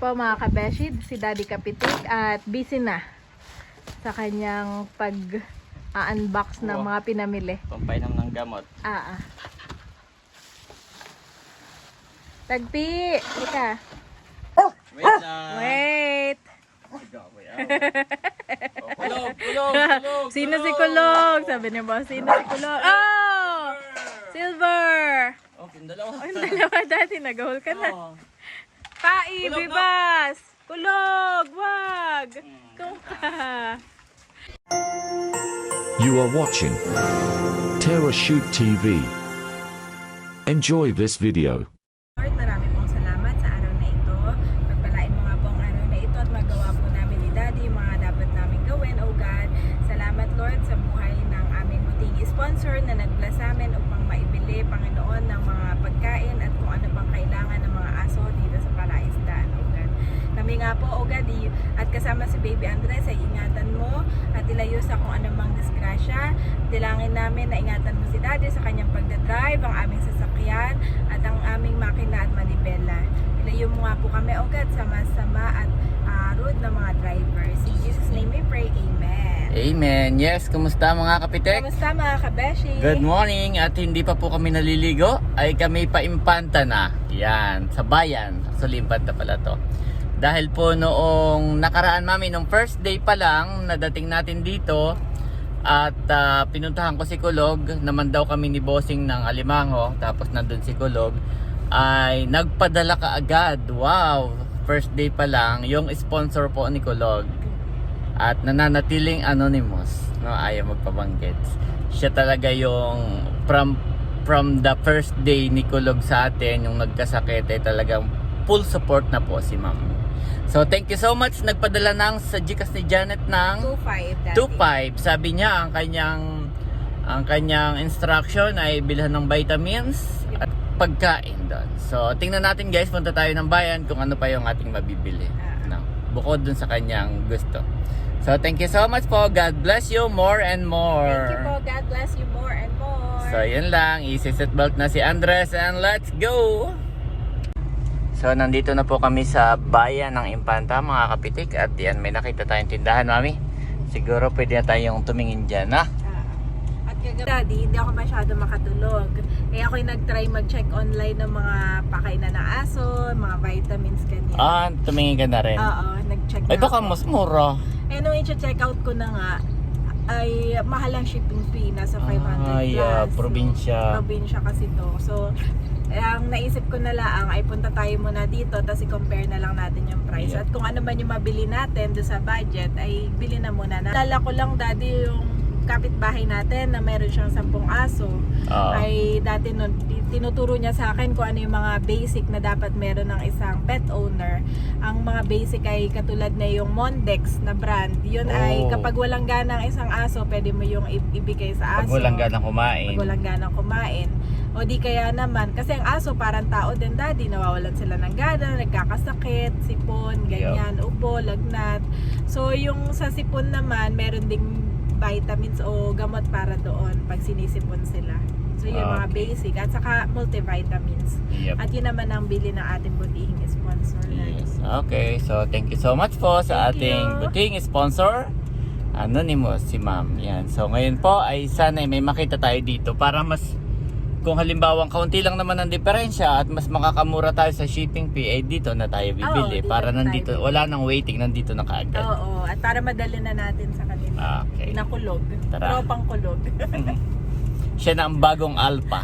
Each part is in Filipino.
po mga kabeshid, si Daddy Kapitik at busy na sa kanyang pag-unbox ng mga pinamili. Pampainom ng gamot. Tagpi! Ika. Wait lang. Wait! Kulog, kulog. Sino si Kulog? Sabi niya ba, sino si Kulog? Oh! Silver! Oh, yung dalawa. Ang dalawa dati, nag-haul ka na. Oh. Pai, Kulog, bibas! Kulog! Wag! Kung ka! You are watching Terra Shoot TV. Enjoy this video. Lord, marami pong salamat sa araw na ito. Pagpalain mo nga po ang araw na ito at magawa po namin ni Daddy yung mga dapat namin gawin, oh God. Salamat Lord sa buhay ng aming muting sponsor na nag-bless sa amin upang maibili, Panginoon, ng mga pagkain at kung ano pang kailangan ng mga aso dito sa palaisdaan, oh God. Kami nga po, oh God, at kasama si Baby Andres ay ingatan mo at ilayo sa kung anumang disgrasya. Dilangin namin na ingatan mo si Daddy sa kanyang pagdadrive, ang aming sasakyan at ang aming makina at manibela. Ilayo mo nga po kami, oh God, sa masama at rude na mga drivers. In Jesus' name we pray, Amen. Amen. Yes, kumusta mga kapitek? Kamusta mga kabeshi? Good morning. At hindi pa po kami naliligo, ay kami paimpanta na. Yan, sa bayan. So, Impanta pala to. Dahil po noong nakaraan mami, nung first day pa lang, nadating natin dito, at pinuntahan ko si Kulog, naman daw kami ni Bossing ng Alimango, tapos nandun si Kulog, ay nagpadala ka agad. Wow! First day pa lang, yung sponsor po ni Kulog. At nananatiling anonymous, no, ayaw magpabanggit. Siya talaga yung from the first day ni Kulog sa atin, yung nagkasakit, ay talagang full support na po si Ma'am. So thank you so much. Nagpadala ng sa Gcash ni Janet ng 2.5. Sabi niya ang kanyang instruction ay bilhan ng vitamins at pagkain doon. So tingnan natin guys, punta tayo ng bayan kung ano pa yung ating mabibili. No, bukod dun sa kanyang gusto. So thank you so much po. God bless you more and more. Thank you po. God bless you more and more. So yun lang, isi-seatbelt na si Andres and let's go! So nandito na po kami sa bayan ng Impanta mga kapitik. At yan, may nakita tayong tindahan mami. Siguro pwede na tayong tumingin dyan ha. At kagabi, hindi ako masyado makatulog. Kaya ako'y nag-try mag-check online ng mga pakain na aso, mga vitamins, ganyan. Tumingin ka na rin. Oo, nag-check na Ay baka ako. mas mura. Eh, nung i-check out ko na nga, ay mahal ang shipping fee, nasa 500 plus. Probinsya. Probinsya kasi to. So, ang naisip ko na lang ay punta tayo muna dito tapos i-compare na lang natin yung price. Yeah. At kung ano man yung mabili natin doon sa budget, ay bili na muna na. Lala ko lang, Daddy, yung kapitbahay natin na meron siyang 10 aso. Ay dati nun, tinuturo niya sa akin kung ano yung mga basic na dapat meron ng isang pet owner. Ang mga basic ay katulad na yung Mondex na brand. Yun ay kapag walang gana ang isang aso, pwede mo yung ibigay sa aso. Pag walang ganang kumain. Pag walang ganang kumain. O di kaya naman, kasi ang aso parang tao din, Daddy, nawawalan sila ng gana, nagkakasakit, sipon, ganyan, ubo, lagnat. So yung sa sipon naman, meron ding vitamins o gamot para doon pag sinisipon sila. So yun mga basic at saka multivitamins. Yep. At yun naman ang bili ng ating butihing sponsor. Yes. Okay, so thank you so much po sa ating buting sponsor, Anonymous, si Ma'am. Yan. So ngayon po ay sana may makita tayo dito para mas, kung halimbawa kaunti lang naman ang diferensya at mas makakamura tayo sa shipping fee, ay dito na tayo bibili. Dito Para na nandito, tayo. wala nang waiting, nandito na kaagad. Oo, at para madali na natin sa kanila. Okay. Pinakulog. Tara. Tropang kulog. Siya na ang bagong alpha,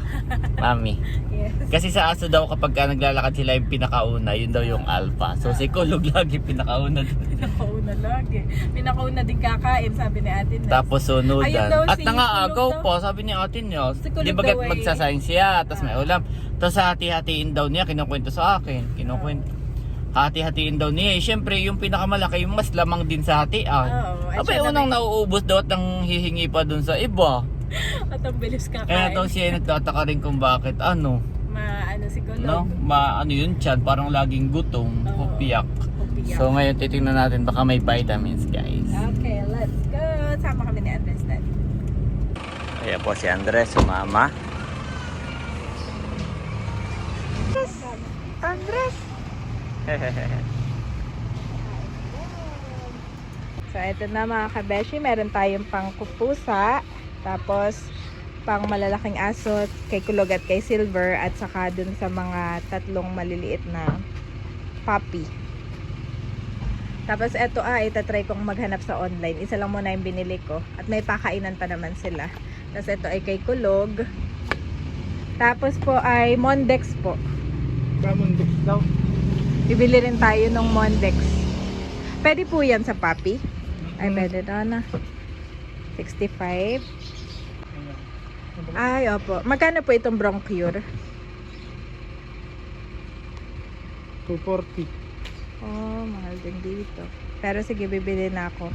Mami. Yes. Kasi sa aso daw kapag ka naglalakad sila yung pinakauna, yun daw yung alpha. So si Kulog lagi pinakauna. Pinakauna lagi. Pinakauna din kakain, sabi ni Ate Nes. Tapos sunudan. Ayun daw At si nangaagaw Kulog daw. po, sabi ni Ate niya. Si Kulog Di bagat daw ay- magsasayang siya, tapos may ulam. Tapos hati-hatiin daw niya, kinukwento sa akin. Kinukwento. Hati-hatiin daw niya. Siyempre, yung pinakamalaki, yung mas lamang din sa hatian. Oo. At Abay, siya unang naman- nauubos daw at nang hihingi pa dun sa iba. At ang bilis kakain. Kaya daw siya nagtataka rin kung bakit ano. Ano si Kulog. No? Ano yun tiyan, parang laging gutom, Oo. piyak. Upiyak. So ngayon titingnan natin baka may vitamins guys. Okay, let's go. Sama kami ni Andres Daddy. Ayan po si Andres, sumama. Andres! So, ito na mga kabeshi. Meron tayong pang pusa. Tapos, pang malalaking aso kay Kulog at kay Silver. At saka dun sa mga tatlong maliliit na puppy. Tapos, ito itatry kong maghanap sa online. Isa lang muna yung binili ko. At may pakainan pa naman sila. Tapos, ito ay kay Kulog. Tapos po ay Mondex po. Mondex daw. Bibili rin tayo ng Mondex. Pwede po yan sa puppy. Ay, pwede daw na. 65. Ay, opo. Magkano po itong Broncure? 240. Oh, mahal din dito. Pero sige, bibili na ako.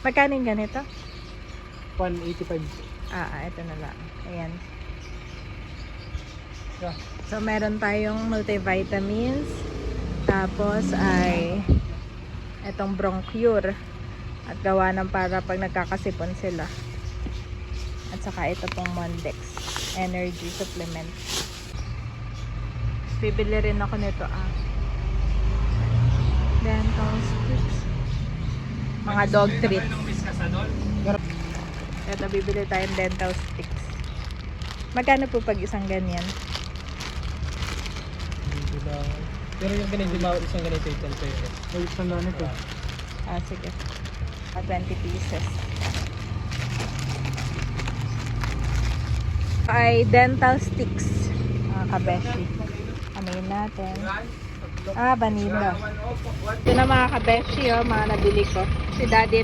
Magkano yung ganito? 185. Ito na lang. Ayan. Yeah. So, meron tayong multivitamins. Tapos ay itong Broncure. At gawa ng para pag nagkakasipon sila. At saka ito pong Mondex Energy Supplement. Bibili rin ako nito dental strips. Mga dog treats. Ito, bibili tayong dental sticks. Magkano po pag isang ganyan? Pero yung ganito, isang ganito yung 10 pesos. Ay, isang ganito. Sige. 20 pieces. Ay, dental sticks. Mga kabeshi. Amayin natin. Vanilla. Ito na mga kabeshi, mga nabili ko. Si Daddy,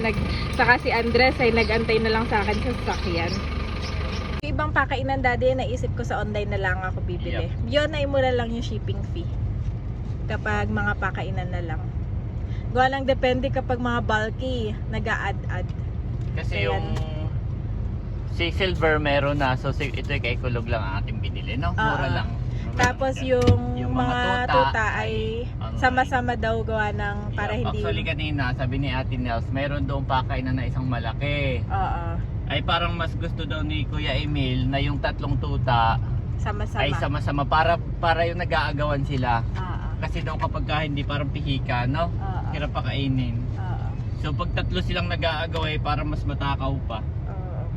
saka si Andres ay nagantay na lang sa akin sa sasakyan. Ibang pakainan, Daddy, naisip ko sa online na lang ako bibili. Yun ay mura lang yung shipping fee. Kapag mga pakainan na lang. Gawa lang depende kapag mga bulky, nag-a-add-add. Kasi Ayan. yung si Silver meron na. So ito kay Kulog lang ang ating binili, no? Mura lang. Tapos yung mga tuta ay sama-sama daw gawa ng para hindi... Actually kanina, sabi ni Ate Nels, meron doong pakainan na isang malaki. Oo. Ay parang mas gusto daw ni Kuya Emil na yung tatlong tuta Sama-sama. ay sama-sama para yung nag-aagawan sila. Kasi daw kapag hindi parang pihika, no? Hirap pa kainin. So pag tatlo silang nag-aagaway para mas matakaw pa.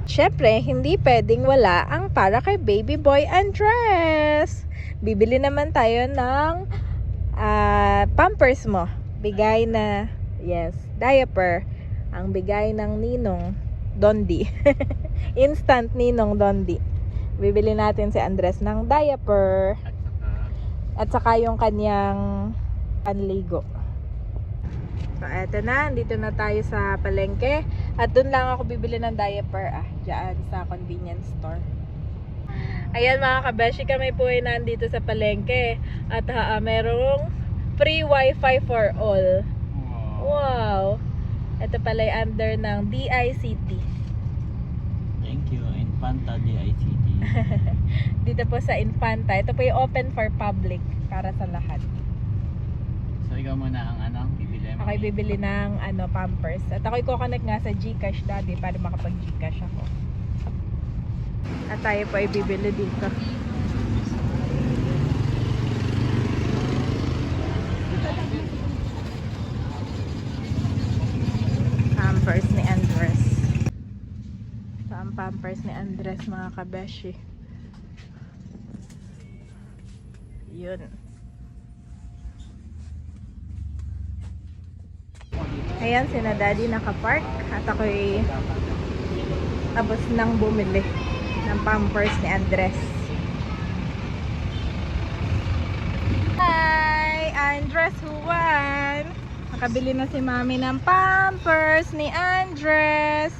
Syempre, hindi pwedeng wala ang para kay Baby Boy Andres. Bibili naman tayo ng Pampers mo. Bigay na, diaper. Ang bigay ng Ninong Dondi. Instant Ninong Dondi. Bibili natin si Andres ng diaper. At saka yung kanyang panligo. So, eto na. Dito na tayo sa palengke. At dun lang ako bibili ng diaper. Diyan sa convenience store. Ayan mga kabeshi, kami po ay nandito sa palengke. At merong free wifi for all. Wow! Ito pala ay under ng DICT. Thank you, Infanta DICT. Dito po sa Infanta. Ito po yung open for public para sa lahat. So ikaw muna ang bibili mo? Ako'y bibili ng Pampers. At ako'y kukonect nga sa GCash, Daddy, para makapag-GCash ako. At tayo po ay bibili dito. Pampers ni Andres. Ito ang Pampers ni Andres, mga kabeshi. Yun. Ayan, sina Daddy nakapark at ako'y tapos nang bumili ng Pampers ni Andres. Hi! Andres Juan! Nakabili na si Mami ng Pampers ni Andres.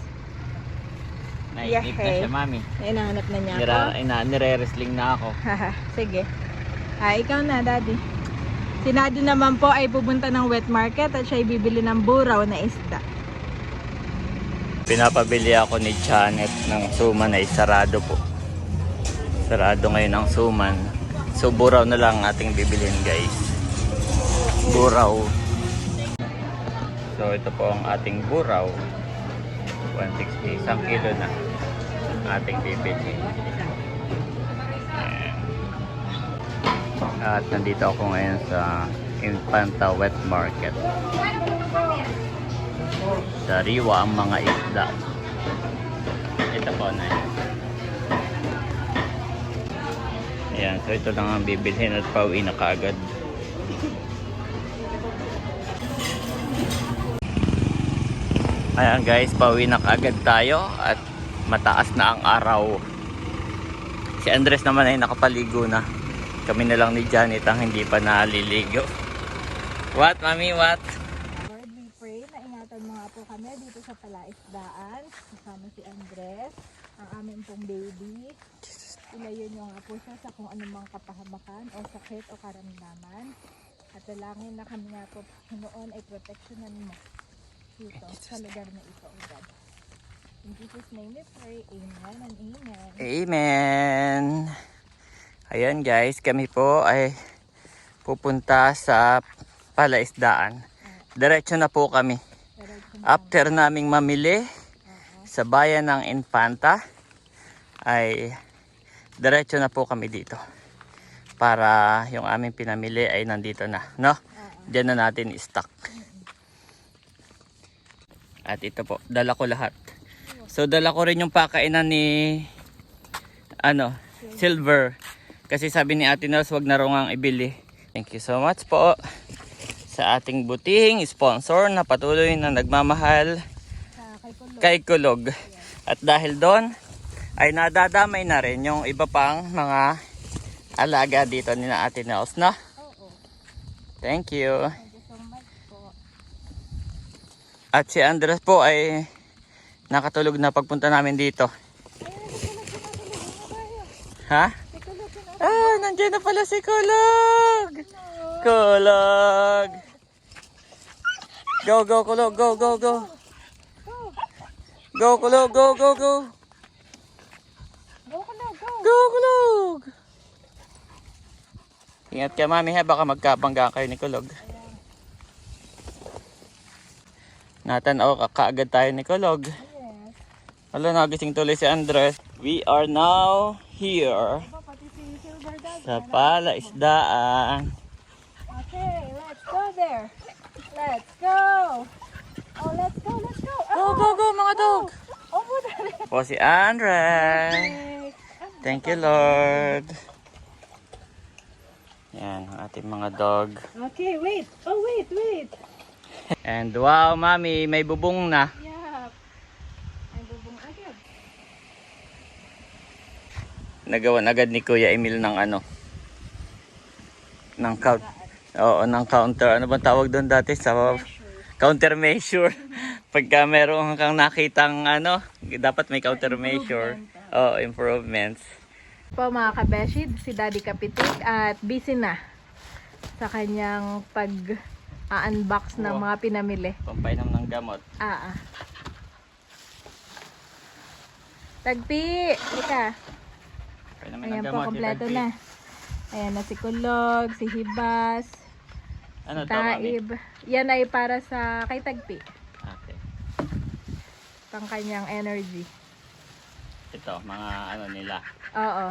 Nainip na siya, Mami. Inahanap na niya ako. Nire-wrestling na ako. Sige. Ikaw na, Daddy. Si Daddy naman po ay pupunta ng wet market at siya ay bibili ng buraw na isda. Pinapabili ako ni Janet ng suman ay sarado po. Sarado ngayon ang suman. So buraw na lang ating bibilhin, guys. Buraw. So ito po ang ating buraw. 160, 1 kilo na ating bibili. At nandito ako ngayon sa Infanta Wet Market. Sariwa ang mga isda. Ito po na yan. Ayan, so ito lang ang bibilhin at pauwi na kaagad. Ayan guys, pauwi na kaagad tayo at mataas na ang araw. Si Andres naman ay nakapaligo na. Kami na lang ni Janet ang hindi pa naliligo. What, mami, what? Lord, we pray na ingatan mo nga po kami dito sa palaisdaan. Kasama si Andres, ang aming pong baby. Ilayo nyo nga po siya sa kung anumang kapahamakan o sakit o karamdaman. At dalangin na kami nga po, Panginoon, ay proteksyonan mo dito sa lugar na ito, O God. In Jesus' name we pray, amen and amen. Amen. Ayan guys, kami po ay pupunta sa palaisdaan. Diretso na po kami. Diretso na After naming mamili sa bayan ng Infanta, ay diretso na po kami dito. Para yung aming pinamili ay nandito na, no? Diyan na natin i-stock. At ito po, dala ko lahat. So dala ko rin yung pakainan ni Silver. Kasi sabi ni Ate Nels, wag na raw ngang ibili. Thank you so much po sa ating butihing sponsor na patuloy na nagmamahal kay Kulog. At dahil doon ay nadadamay na rin yung iba pang mga alaga dito ni na Ate Nels, no? Oo. Thank you. Thank you so much po. At si Andres po ay nakatulog na pagpunta namin dito. Ha? Ah, nandiyan na pala si Kulog! Kulog! Go, go, Kulog, go, go, go! Go, Kulog, go, go, go! Go, Kulog, go! Go, Kulog! Ingat ka, mami, ha? Baka magkabangga kayo ni Kulog. Natanaw kaagad tayo ni Kulog. Yes. Wala, nagising tuloy si Andres. We are now here Aba, pati si Silver Dog. sa palaisdaan. Okay, let's go there. Let's go. Oh, let's go, let's go. Go, go, go, mga dog! Oh, budali. Po si Andres. Thank you, Lord. Yan, ang ating mga dog. Okay, wait. Oh, wait, wait. And wow, mami, may bubong na. Yeah. Ay, bubong agad. Nagawan agad ni Kuya Emil ng ng count. Oo, ng counter. Ano bang tawag doon dati sa countermeasure? Pagka meron kang nakitang dapat may countermeasure. Oo, improvements. Po mga kabeshid, si Daddy Kapitik at busy na sa kanyang pag-unbox ng mga pinamili. Pampainom ng gamot. Tagpi! Ika. Painumin ng Ayan po, gamot. kompleto na. Ayan na si Kulog, si Hibas, Ano to, mami? Taib. Yan ay para sa kay Tagpi. Okay. Pang kanyang energy. Ito, mga nila. Oo.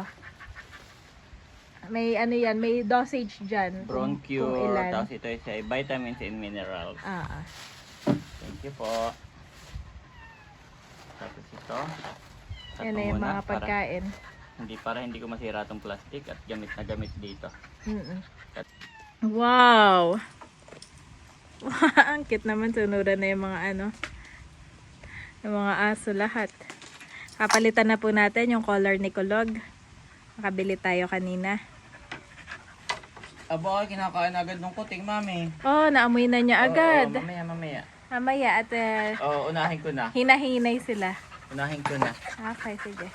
May yan, may dosage dyan. Bron kung Cure. ilan. Tapos ito ay vitamins and minerals. Thank you po. Tapos ito. Yan na yung mga pagkain. Hindi ko masira itong plastic at gamit na gamit dito. Wow! Ang cute naman, sunuran na yung mga yung mga aso lahat. Kapalitan na po natin yung color ni Kulog. Nakabili tayo kanina. Aba, kinakain agad ng kuting, mami. Oh, naamoy na niya agad. Oo, mamaya. Mamaya at Oo, unahin ko na. hinahinay sila. Unahin ko na. Okay, sige.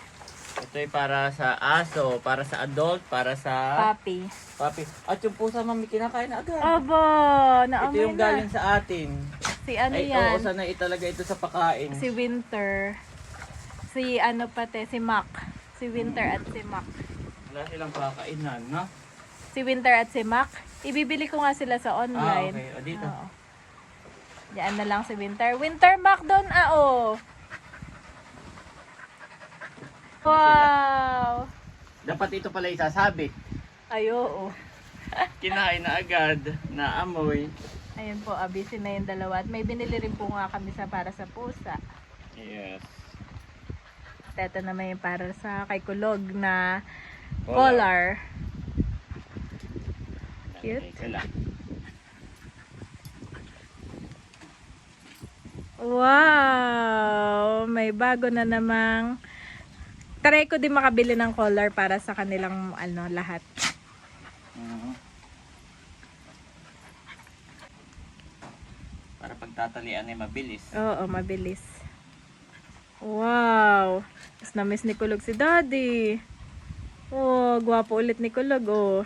Ito ay para sa aso, para sa adult, para sa Papi. puppy. At yung pusa, mami, kinakain agad. Aba, Ito naamoy yung na. galing sa atin. Si ano Ay, yan? oo, sanay talaga ito sa pakain. Si Winter. Si si Mac. Si Winter at si Mac. Wala silang pakainan, no? Si Winter at si Mac. Ibibili ko nga sila sa online. Okay. O, dito. Oo. Diyan na lang si Winter. Winter Mac doon, oh. Wow! Dapat ito pala isasabit. Ay, oo. Kinain na agad, na amoy. Ayun po, busy na yung dalawa. At may binili rin po nga kami para sa pusa. Yes. At ito naman yung para sa kay Kulog na collar. Cute. Ito lang. Wow! May bago na namang try ko din makabili ng collar para sa kanilang lahat. Mhm. Para pagtatalian ay mabilis. Oo, mabilis. Wow! Mas na-miss ni Kulog si Daddy. Oh, gwapo ulit ni Kulog, oh.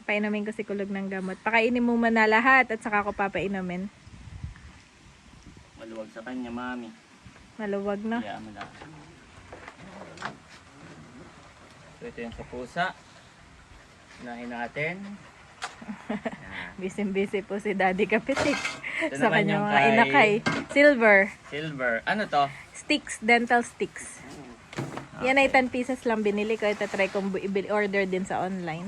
Painumin ko si Kulog ng gamot. Pakainin mo muna lahat at saka ko papainumin. Maluwag sa kanya, mami. Maluwag, no? Kaya mo lang. So, ito yung sa pusa. Unahin natin. Yan. Busy-busy po si Daddy Kapitik. Ito Sa naman kanyang yung mga inakay. Silver. Silver. Ano to? Sticks. Dental sticks. Yan ay 10 pieces lang binili ko. Ito try kong order din sa online.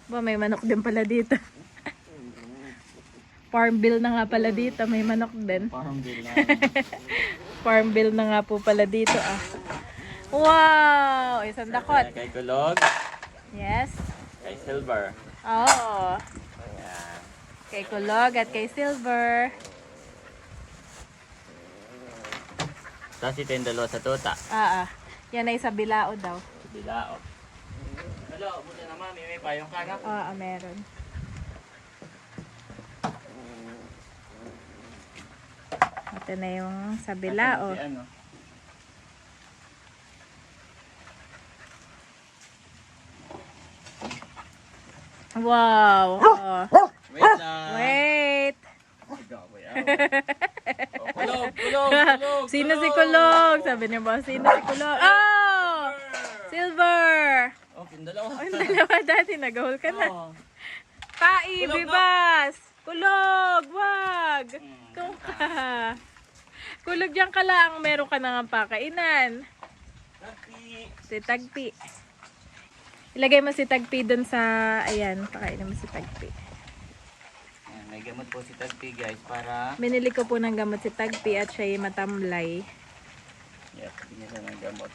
Ba, may manok din pala dito. Farm bill na nga pala dito. May manok din. Parang bilang. Farm bill na nga po pala dito, ah. Wow! Isang dakot. Kay Kulog. Yes. Kay Silver. Oo. Ayan. Kay Kulog at kay Silver. Tapos ito yung dalawa sa tuta. Yan ay sa bilao daw. Bilao. Hello, buti na mami. May payong kanak. Meron. Ito na yung sa bilao. Si ano? Wow! Wait lang. Wait! Kulog, kulog. Sino si Kulog? Sabi niya ba, sino si Kulog? Oh! Silver! Oh, yung dalawa. Oh, yung dalawa dati, nag-haul ka na. Oh. Kai, Kulog, bibas! Kulog! Wag! Tung Hmm. ka. Kulog dyan ka lang, meron ka na nga pakainan. Tapi. Si Tagpi. Ilagay mo si Tagpi dun sa, ayan, pakainin mo si Tagpi. Ayan, may gamot po si Tagpi guys para Binili ko po ng gamot si Tagpi at siya ay matamlay. yes, binila ng gamot.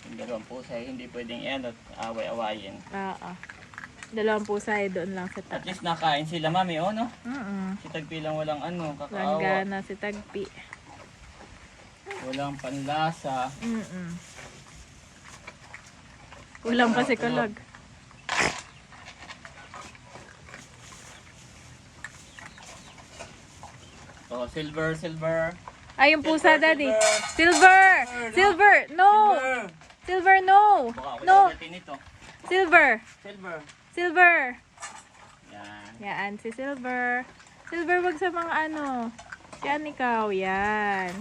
Yung dalawang pusa ay hindi pwedeng yan at away-awayin. Oo. Dalawang pusa ay doon lang sa At taas. least nakain sila mami, oh no? Si Mm-mm. Tagpi lang walang kakaawa. Langgana si Tagpi. Walang panlasa. Mm-mm. Kulang pa si Kulog. Oh, silver. Ay, yung pusa, Silver, Daddy. silver. Silver! Silver! No! Silver, no! Baka No! ulitin ito. Silver! Silver. Silver! Yan. Yan, si Silver. Silver, wag sa mga ano. Yan, ikaw. Yan.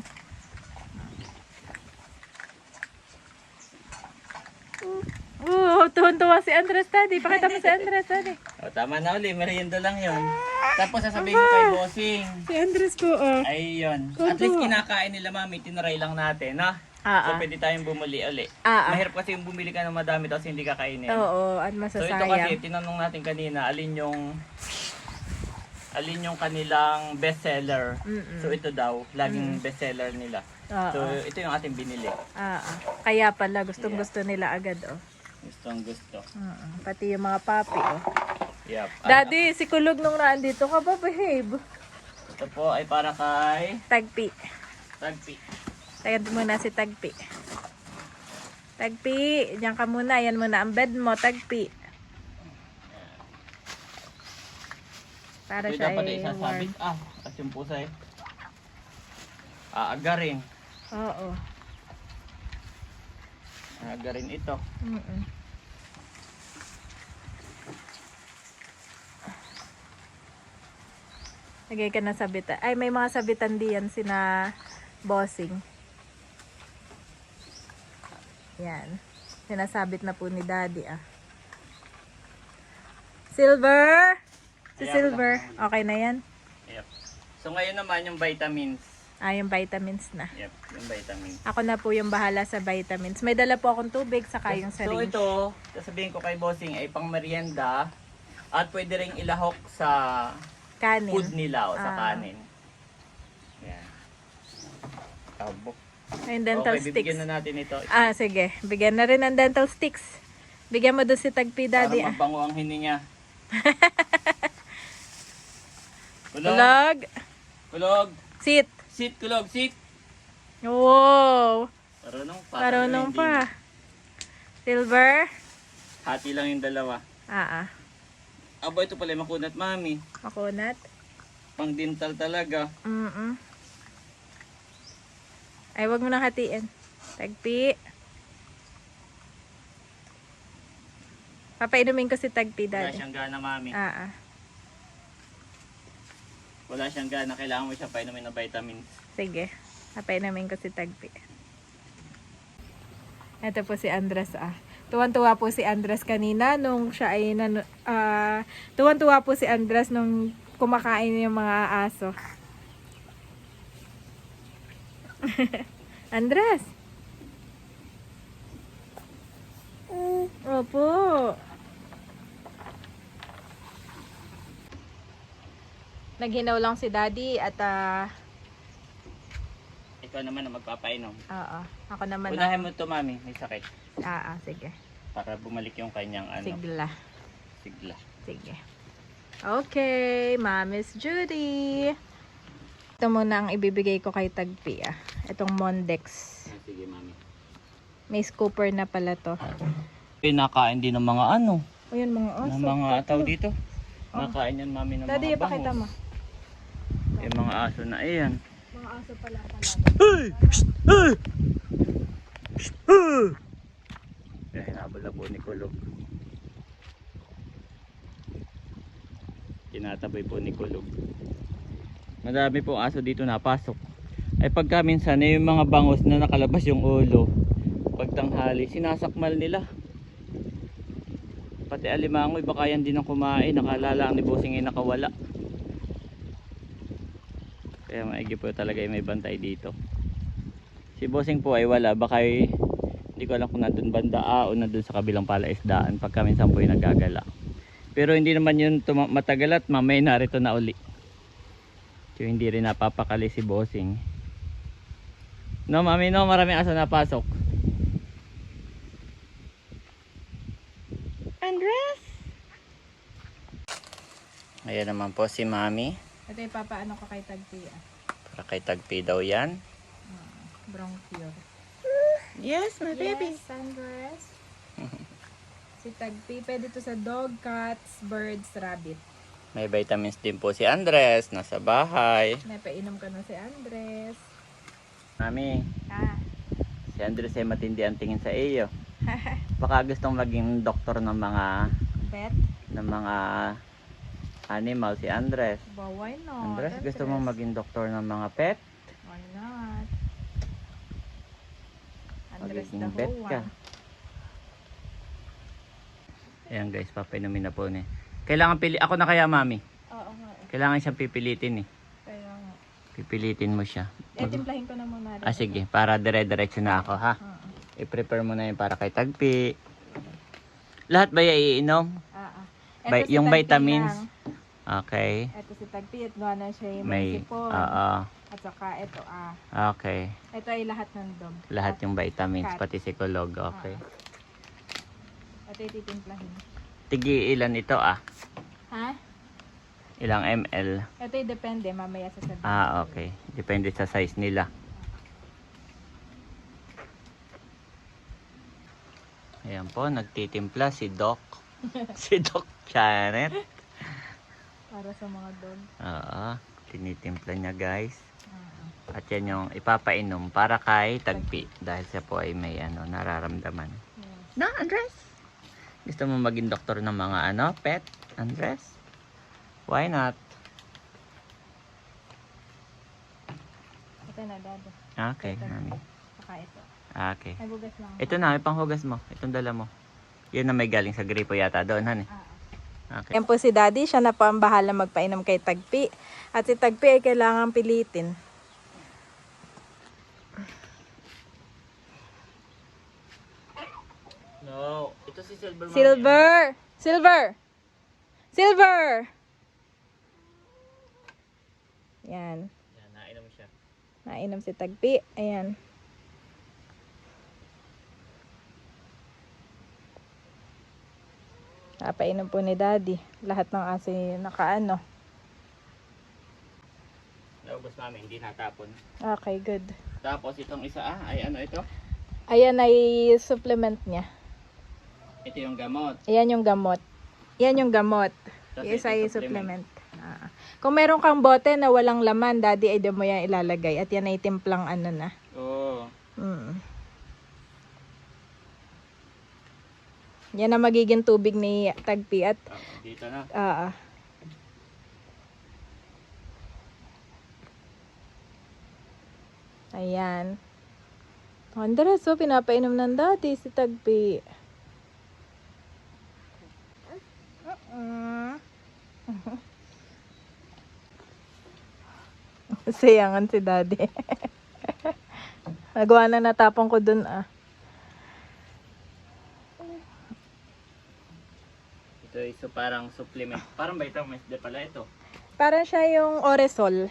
Tuwan-tuwa si Andres, Daddy. Pakita mo si Andres, Daddy. O, tama na uli. Merienda lang yun. Tapos sasabihin ko kay Bossing. Si Andres po, oh. Ay, yun. At least kinakain nila mami. Tinry lang natin, ha? So, pwede tayong bumuli uli. Mahirap kasi yung bumili ka ng madami tapos hindi kakainin. Oo, at So, ito masasayang. kasi, tinanong natin kanina, alin yung kanilang bestseller. So, ito daw, laging bestseller nila. So, ito yung ating binili. Kaya pala, gustong-gusto nila agad, oh. Gustong gusto. Pati yung mga papi, oh. Yep. Daddy, si Kulog nung naandito ka ba, behave? Ito po ay para kay Tagpi. Tagpi. Tagad muna si Tagpi. Tagpi, diyan ka muna. Yan muna ang bed mo, Tagpi. Para Ito siya dapat ay isasabit. warm. At yung pusa ay aagarin. Oo. Aagarin ito. Lagay ka ng sabitan. Ay, may mga sabitan diyan sina Bossing. Yan. Sinasabit na po ni Daddy, ah. Silver! Si Ayan Silver. lang. Okay na yan? Yep. So ngayon naman yung vitamins. Yung vitamins na. Yep, yung vitamin. Ako na po yung bahala sa vitamins. May dala po akong tubig, saka yung So syringe. ito, sasabihin ko kay bossing ay pang merienda at pwede ring ilahok sa Kanin. food nila o sa Ah. kanin. Yan. Tabo. Yung dental Okay, sticks. bibigyan na natin ito. Sige. Bigyan na rin ng dental sticks. Bigyan mo doon si Tagpi, Daddy. Para mabango ang hini niya. Kulog. Kulog. Kulog. Sit. Sit, kulog, sit. Wow. Marunong pa. Marunong Hindi. pa. Silver. Hati lang yung dalawa. Aba, ito pala yung makunat, mami. Makunat. Pang dental talaga. Ay, wag mo nang hatiin. Tagpi. Papainumin ko si Tagpi, Wala Daddy. siyang gana, mami. Wala siyang gana. Kailangan mo siya painumin ng vitamins. Sige. Papainumin ko si Tagpi. Ito po si Andres, Tuwan-tuwa po si Andres kanina nung siya ay tuwan-tuwa po si Andres nung kumakain yung mga aso. Andres. Opo. Naghinaw lang si Daddy at Ikaw naman ang magpapainom. ako naman Unahin mo ito, mami. May sakit. sige. Para bumalik yung kanyang Sigla. sigla. Sige. Okay, Mami's Judy. Ito muna ang ibibigay ko kay Tagpi, Itong Mondex. Sige, mami. May scooper na pala to. Pinakain din ng mga O yun, mga aso. ng mga tao dito. Nakain yan, mami, ng Daddy, mga ipakita mo. Yung mga aso na iyan. Mga aso pala pala. Eh, nabala-bo ni Kulog. Tinataboy po ni Kulog. Madami pong aso dito napasok. Ay pagka minsan yung mga bangos na nakalabas yung ulo, pagtanghali, sinasakmal nila. Pati alimangoy, baka yan din ang kumain. Nakalala ang ni Bossing ay nakawala. Kaya maigi po talaga yung may bantay dito. Si Bossing po ay wala. Baka hindi ko alam kung nandun banda o nandun sa kabilang palaisdaan. Pagka minsan po ay nagagala. Pero hindi naman yun matagal at mamay narito na uli. So hindi rin napapakali si Bossing. No mami, no, maraming aso napasok. Andres! Ayan naman po si mami. Ito ipapaano ko kay Tagpi, Para kay Tagpi daw yan. Bronchior. Yes, my Yes, Andres. Si Tagpi, pwede to sa dog, cats, birds, rabbit. May vitamins din po si Andres. Nasa bahay. Napainom ka na si Andres. Mami, si Andres ay matindi ang tingin sa iyo. Baka gustong maging doktor ng mga Pet? animal si Andres. But why not? Andres, gusto mong maging doktor ng mga pet? Why not? Andres the Magiging pet whole ka. one. Ayan guys, papainumin na po ni. Kailangan ako na kaya mami. Oo nga. Kailangan siyang pipilitin Kaya nga. Pipilitin mo siya. Timplahin ko na muna. Sige, para dire-diretso na ako ha. I-prepare mo na yun para kay Tagpi. Lahat ba iinom? Ito Yung Tagpi vitamins? lang. Okay. Ito si Tagpi at gawa na siya yung May, sipon. At saka ito Okay. ito ay lahat ng dog. Lahat yung vitamins, cat. pati psikolog. Okay. Ito ay titimplahin. Tigi ilan ito Ha? Ilang ml? Ito ay depende. Mamaya sasabihin. Okay. Depende sa size nila. Ayan po, nagtitimpla si Doc. Si Doc Janet. Para sa mga dog. Tinitimpla niya guys. At yan yung ipapainom para kay Tagpi. Dahil siya po ay may nararamdaman. Yes. Na, Andres? Gusto mo maging doktor ng mga pet? Andres? Why not? Ito na, Dado. Okay, mami. Saka ito. Okay. Ay, bugas lang. Ito na, ipanghugas mo. Itong dala mo. Yun na may galing sa gripo yata doon, han. Okay. Yan po si Daddy. Siya na po ang bahala magpainom kay Tagpi. At si Tagpi ay kailangang pilitin. No. Ito si Silver. Mami. Silver! Silver! Silver! Yan. Yan, nainom siya. Nainom si Tagpi. Ayan. Napainom po ni Daddy. Lahat ng aso yung nakaano. Naubos namin, hindi natapon. Okay, good. Tapos itong isa ay ano ito? Ayan ay supplement niya. Ito yung gamot. Ayan yung gamot. Yan yung gamot. Tapos Yung isa ito ay yung supplement. Kung meron kang bote na walang laman, Daddy, ay doon mo yan ilalagay. At yan ay timplang ano na. Oo. Yan ang magiging tubig ni Tagpi at Dito na. Ayan. Andres, so pinapainom ng Daddy si Tagpi. Sayangan si Daddy. Nagawa na natapon ko dun Ito is so parang supplement. Parang vitamins D pala ito. Parang siya yung Oresol.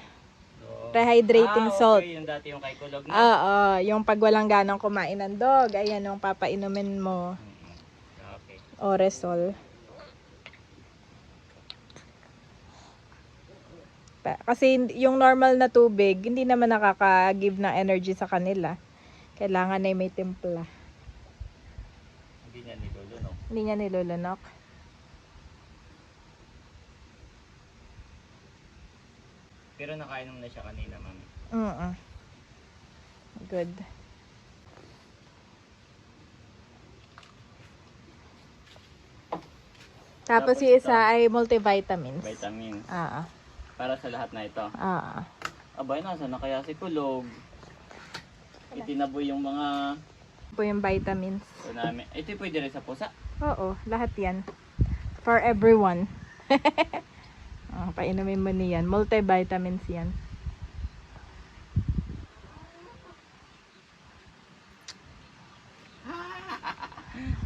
Oo. Rehydrating salt. Okay. Yung dati yung kay Kulog na. Yung pag walang ganang kumain ng dog, ayan yung papainumin mo. Okay. Oresol. Kasi yung normal na tubig, hindi naman nakaka-give ng energy sa kanila. Kailangan ay may timpla. Hindi niya nilulunok. Hindi niya nilulunok. Pero nakainom na siya kanina, mami. Good. Tapos yung isa ay multivitamins. Vitamins. Ah. Para sa lahat na ito. Ah. Abay, nasa na kaya si Kulog? Itinaboy yung mga Po yung vitamins. ito namin. Ito pwede rin sa pusa. Oo, lahat yan. For everyone. Painumin mo niyan. Multivitamins yan.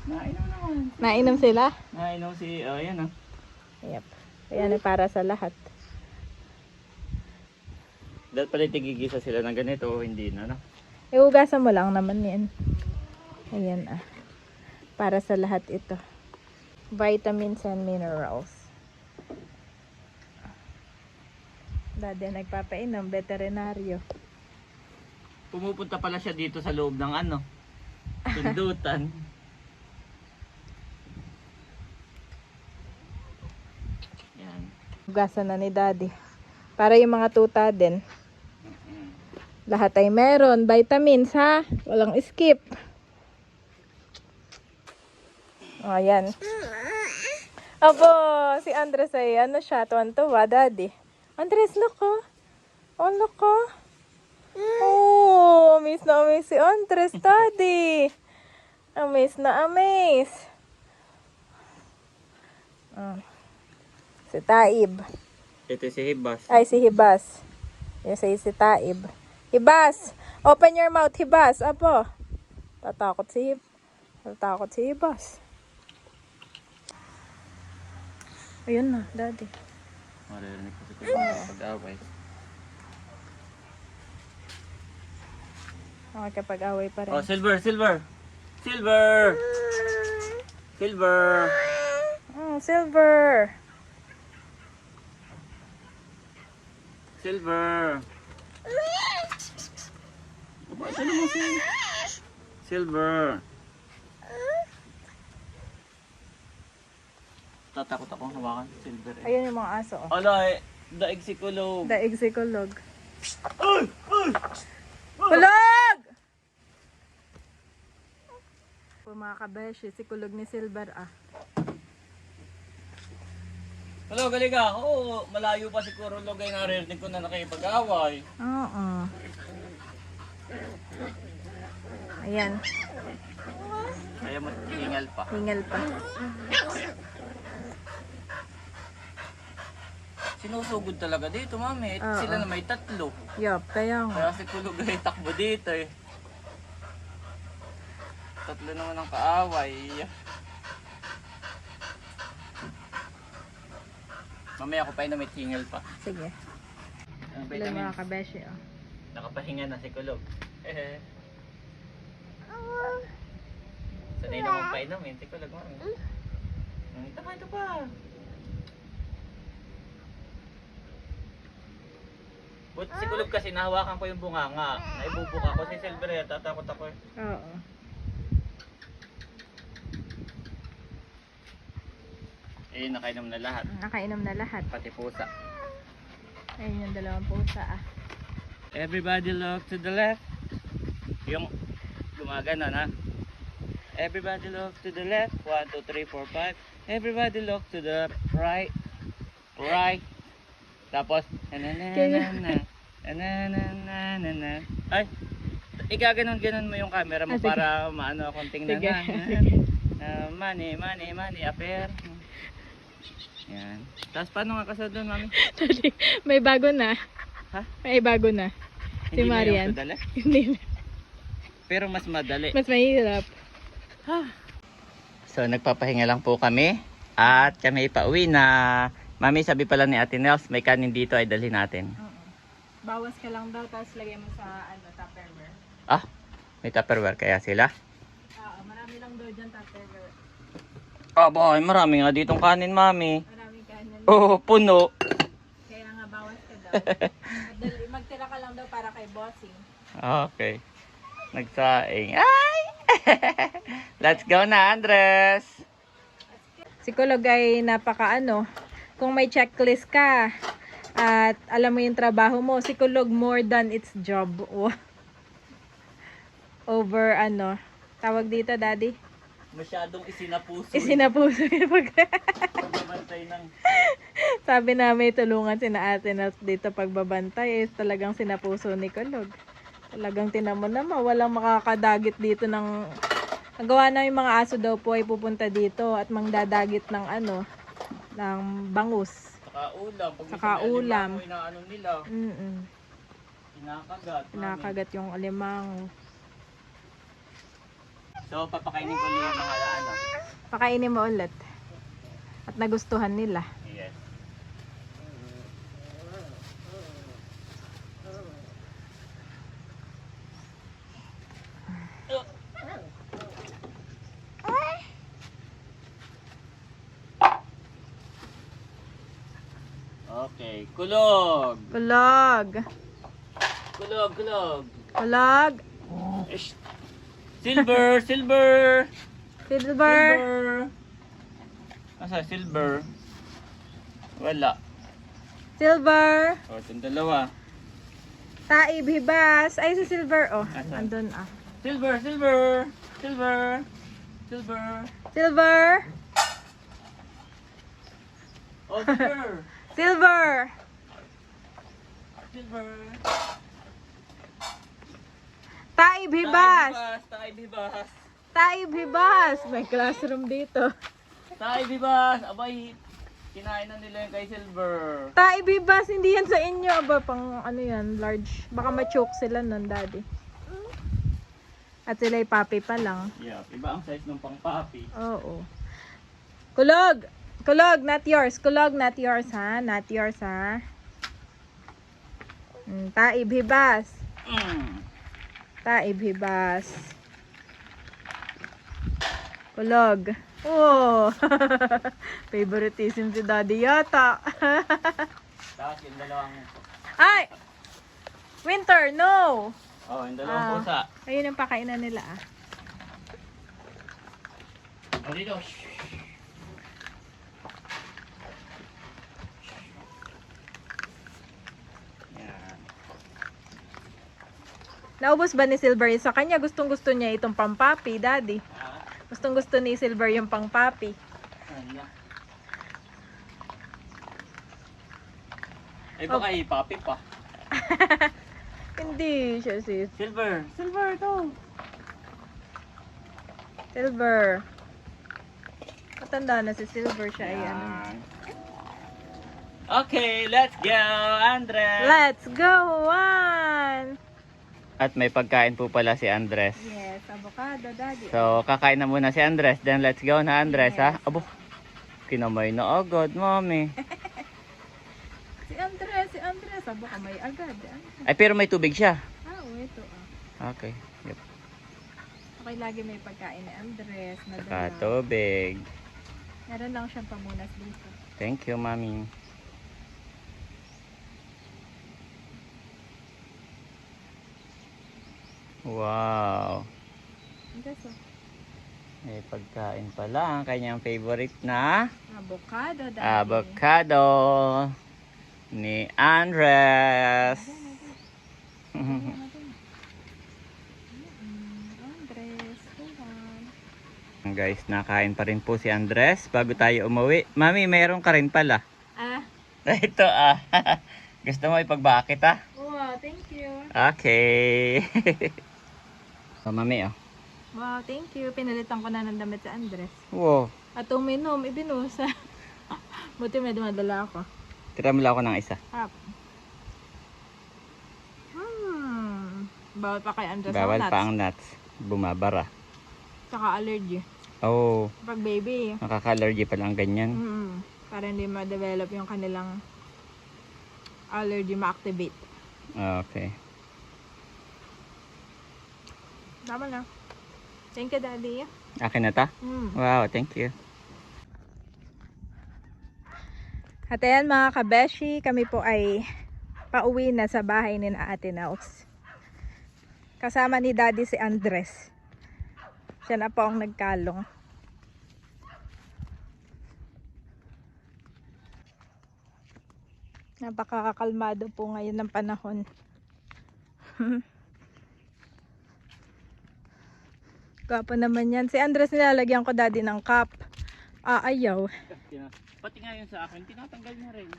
Nainom naman. Nainom sila? Nainom si, yan Yep. Ayan ay para sa lahat. Dahil pala tigigisa sila ng ganito o hindi na, no? Iugasan mo lang naman yan. Ayan para sa lahat ito. Vitamins and minerals. Dati nagpapainom, veterinaryo. Pumupunta pala siya dito sa loob ng ano, sundutan. Yan. Ugasan na ni Daddy. Para yung mga tuta din. Lahat ay meron. Vitamins ha. Walang skip. O, ayan. Abo, si Andres ay ano siya, tuwan-tuwa, Daddy. Andres, look oh. Oh, look oh. Oh, amaze na amaze si Andres, Daddy. Amaze na amaze. Si Taib. Ito si Hibas. Ay, si Hibas. Yung si Taib. Hibas! Open your mouth, Hibas. Apo. Tatakot si Hibas. Ayun na, Daddy. Maririnig ko si Kulog pag-away. Makakapag-away pa rin. Oh, silver! Silver! Silver! Silver! Silver! Silver! Silver! Tatakot akong hawakan silver eh. Ayun yung mga aso. Oh. Ala eh, daig si Kulog. Daig si Kulog. Kulog! Po mga kabeshi, si Kulog ni Silver Kulog, halika. Oo, malayo pa si Kulog ay naririnig ko na nakipag-away. Oo. Ayan, Kaya mo hingal pa. hingal pa. Sinusugod talaga dito, mami. Oo. Sila na may tatlo. Yup, kaya nga. Kaya si Kulog ay takbo dito eh. Tatlo naman ang kaaway. Mamaya ako pa inom, may tingal pa. Sige. Ang Hello vitamins. mga kabeshi. Oh. Nakapahinga na si Kulog. Sanay naman pa inom, si Kulog. Ito pa, ito pa. But si Kulog kasi nahawakan ko yung bunganga. Naibubuka ko si Silver, tatakot ako eh. Oo. Eh, nakainom na lahat. Nakainom na lahat. Pati pusa. Ayun yung dalawang pusa ah. Everybody look to the left. Yung gumagana na. Everybody look to the left. 1, 2, 3, 4, 5. Everybody look to the right. Right. Tapos, na. Ay, igaganon-ganon mo yung camera mo Sige. para maano konting Sige. Money, appear. Yan. Tapos paano nga kasunod doon, mami? May bago na. Ha? May bago na. Si Hindi na Marian. yung dala? Hindi na. Pero mas madali. Mas mahirap. So nagpapahinga lang po kami at kami pauwi na. Mami, sabi pala ni Ate Nels, may kanin dito ay dalhin natin. Bawas ka lang daw, tapos lagay mo sa Tupperware. Ah, may Tupperware kaya sila? Oo, marami lang daw dyan Tupperware. Ah, boy, marami nga ditong kanin, Mami. Maraming kanin. Oh, puno. Kaya nga bawas ka daw. Magtira ka lang daw para kay bossing. Okay. Nagsaing. Ay! Let's go na, Andres. Si Kulog ay kung may checklist ka at alam mo yung trabaho mo, si Kulog more than its job. Over tawag dito, Daddy? Masyadong isinapuso. Isinapuso yung Pagbabantay ng... Sabi na may tulungan sina Ate Nels dito pagbabantay, talagang sinapuso ni Kulog. Talagang tinamo naman, walang makakadagit dito ng... Ang gawa na yung mga aso daw po ay pupunta dito at mangdadagit ng ng bangus. Saka ulam. Pag Saka minsan may ulam. alimango, inaano nila. Kinakagat. Mami. Pinakagat yung alimango. So, papakainin ko niyo yung mga Pakainin mo ulit. At nagustuhan nila. Yes. Okay, kulog. Kulog. Kulog. Kulog. Ish. Silver. Silver. Asa silver? Wala. Silver. O, itong dalawa. Taib, hibas. Ay, si Silver. Oh, Asan? andun ah. Silver. Silver. Oh, silver. Silver. Taib, hibas. Taib, hibas. May classroom dito. Taibibas. Abay, kinain na nila yung kay Silver. Taib, hibas. Hindi yan sa inyo. Aba, pang yan, large. Baka ma-choke sila nun, Daddy. At sila'y papi pa lang. Yeah, iba ang size ng pang-papi. Oo. Kulog! Kulog, not yours. Kulog, not yours, ha? Not yours, ha? Taib, hibas. Taib, hibas. Kulog. Oh! Favoritism si Daddy yata. Tapos yung dalawang... Ay! Winter, no! Oh, yung dalawang pusa. Ayun ang pakainan nila, ah. Oh, dito. Yan. Naubos ba ni Silver sa kanya? Gustong-gusto niya itong pampapi, Daddy. Gustong-gusto ni Silver yung pangpapi. Ano? Ay, baka ipapi pa. Hindi siya sis. Silver to. Silver. Matanda na si Silver siya. Ay, ano. Okay, let's go, Andres. Let's go, one! At may pagkain po pala si Andres. Yes, avocado, Daddy. So, kakain na muna si Andres. Then, let's go na, Andres, ha? Abo, kinamay na agad, mami. Si Andres, abo kamay agad. Ay, pero may tubig siya. Ito Okay. Yep. Okay, lagi may pagkain ni Andres. Saka tubig. Meron lang siyang pamunas dito. Thank you, mami. Wow. Andres, May pagkain pala. Ang kanyang favorite na avocado, Daddy. avocado ni Andres. Andres, Guys, nakain pa rin po si Andres bago tayo umuwi. Mami, meron ka rin pala. Ito Gusto mo ipagbakit Wow, thank you. Okay. So, mami Wow, thank you. Pinalitan ko na ng damit sa Andres. Wow. At uminom, ibinusa. Buti may dumadala ako. Tira mo lang ako ng isa. Bawal pa kay Andres Bawal ang nuts. pa ang nuts. Bumabara. Saka allergy. Oh, Pag baby. nakaka-allergy pala ang ganyan. Para hindi ma-develop yung kanilang allergy ma-activate. Okay. Tama na. Thank you, Daddy. Akin na ta? Wow, thank you. At ayan mga kabeshi, kami po ay pauwi na sa bahay ni na Ate Naus. Kasama ni Daddy si Andres. Siya na po ang nagkalong. Napakakalmado po ngayon ng panahon. Gwapo naman yan. Si Andres nilalagyan ko, Daddy, ng cup. Ayaw. Pati nga yun sa akin, tinatanggal na rin.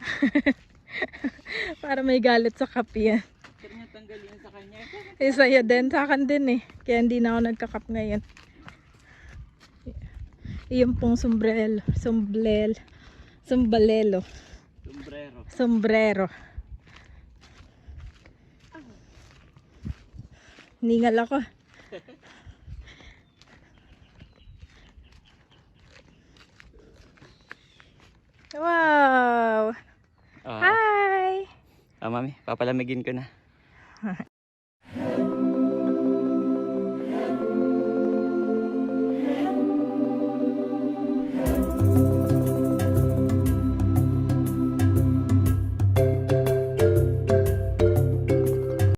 Para may galit sa cup yan. Tinatanggal yun sa kanya. Sa'yo din, sa akin din eh. Kaya hindi na ako nagka-cup ngayon. Iyon pong sombrero. Sombrero. Ningal ako. Wow! Hi! Mami, papalamigin ko na.